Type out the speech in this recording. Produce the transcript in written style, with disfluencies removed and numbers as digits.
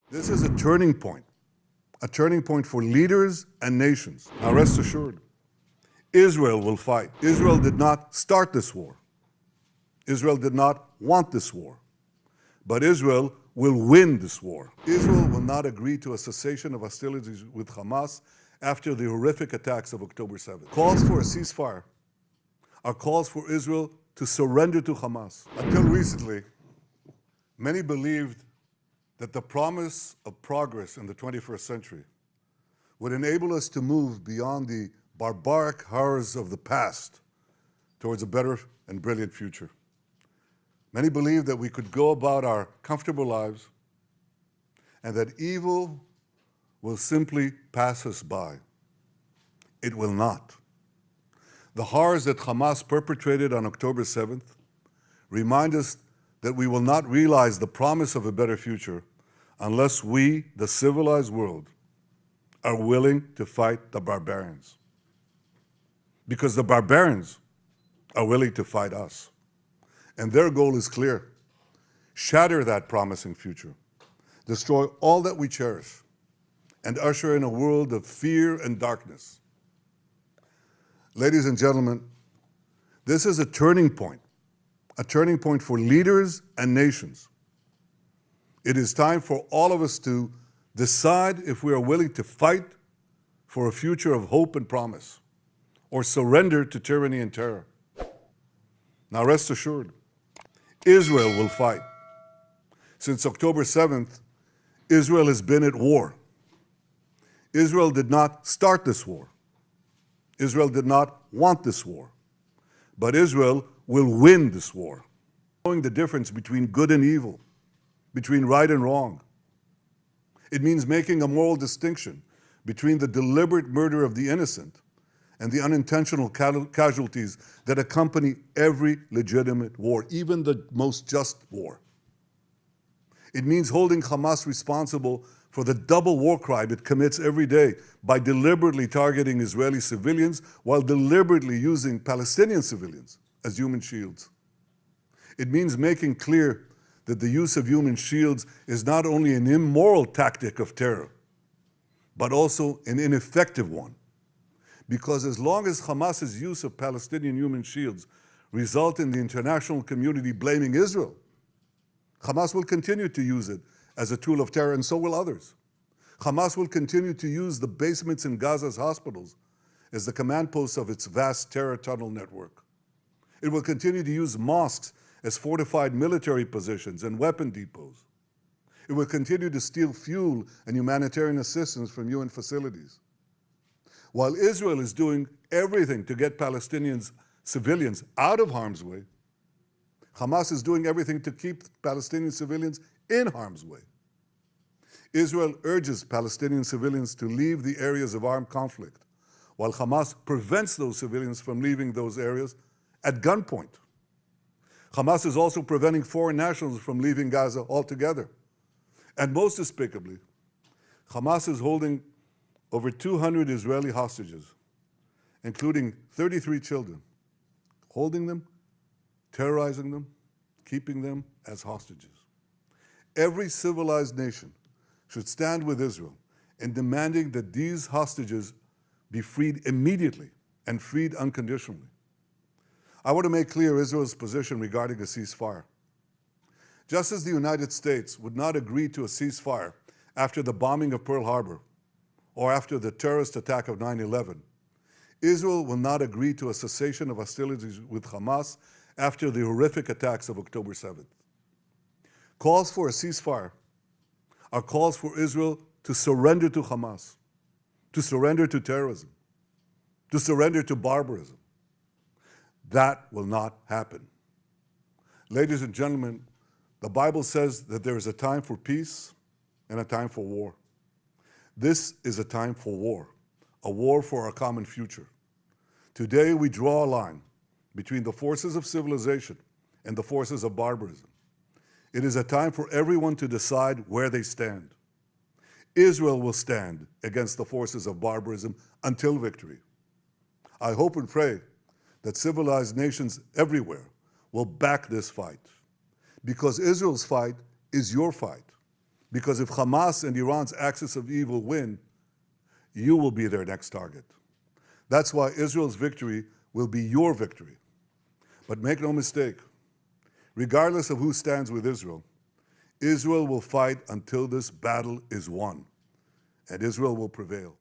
This is a turning point for leaders and nations. Now rest assured, Israel will fight. Israel did not start this war. Israel did not want this war. But Israel will win this war. Israel will not agree to a cessation of hostilities with Hamas after the horrific attacks of October 7th. Calls for a ceasefire are calls for Israel to surrender to Hamas. Until recently, many believed that the promise of progress in the 21st century would enable us to move beyond the barbaric horrors of the past towards a better and brilliant future. Many believed that we could go about our comfortable lives and that evil will simply pass us by. It will not. The horrors that Hamas perpetrated on October 7th remind us that we will not realize the promise of a better future unless we, the civilized world, are willing to fight the barbarians. Because the barbarians are willing to fight us. And their goal is clear. Shatter that promising future. Destroy all that we cherish. And usher in a world of fear and darkness. Ladies and gentlemen, this is a turning point for leaders and nations. It is time for all of us to decide if we are willing to fight for a future of hope and promise, or surrender to tyranny and terror. Now rest assured, Israel will fight. Since October 7th, Israel has been at war. Israel did not start this war. Israel did not want this war. But Israel will win this war. Knowing the difference between good and evil, between right and wrong. It means making a moral distinction between the deliberate murder of the innocent and the unintentional casualties that accompany every legitimate war, even the most just war. It means holding Hamas responsible for the double war crime it commits every day by deliberately targeting Israeli civilians while deliberately using Palestinian civilians as human shields. It means making clear that the use of human shields is not only an immoral tactic of terror, but also an ineffective one. Because as long as Hamas's use of Palestinian human shields result in the international community blaming Israel, Hamas will continue to use it as a tool of terror, and so will others. Hamas will continue to use the basements in Gaza's hospitals as the command posts of its vast terror tunnel network. It will continue to use mosques as fortified military positions and weapon depots. It will continue to steal fuel and humanitarian assistance from UN facilities. While Israel is doing everything to get Palestinian civilians out of harm's way, Hamas is doing everything to keep Palestinian civilians in harm's way. Israel urges Palestinian civilians to leave the areas of armed conflict, while Hamas prevents those civilians from leaving those areas at gunpoint. Hamas is also preventing foreign nationals from leaving Gaza altogether. And most despicably, Hamas is holding over 200 Israeli hostages, including 33 children, holding them, terrorizing them, keeping them as hostages. Every civilized nation should stand with Israel in demanding that these hostages be freed immediately and freed unconditionally. I want to make clear Israel's position regarding a ceasefire. Just as the United States would not agree to a ceasefire after the bombing of Pearl Harbor or after the terrorist attack of 9/11, Israel will not agree to a cessation of hostilities with Hamas after the horrific attacks of October 7th. Calls for a ceasefire are calls for Israel to surrender to Hamas, to surrender to terrorism, to surrender to barbarism. That will not happen. Ladies and gentlemen, the Bible says that there is a time for peace and a time for war. This is a time for a war for our common future. Today we draw a line between the forces of civilization and the forces of barbarism. It is a time for everyone to decide where they stand. Israel will stand against the forces of barbarism until victory. I hope and pray that civilized nations everywhere will back this fight, because Israel's fight is your fight. Because if Hamas and Iran's axis of evil win, you will be their next target. That's why Israel's victory will be your victory. But make no mistake, regardless of who stands with Israel, Israel will fight until this battle is won, and Israel will prevail.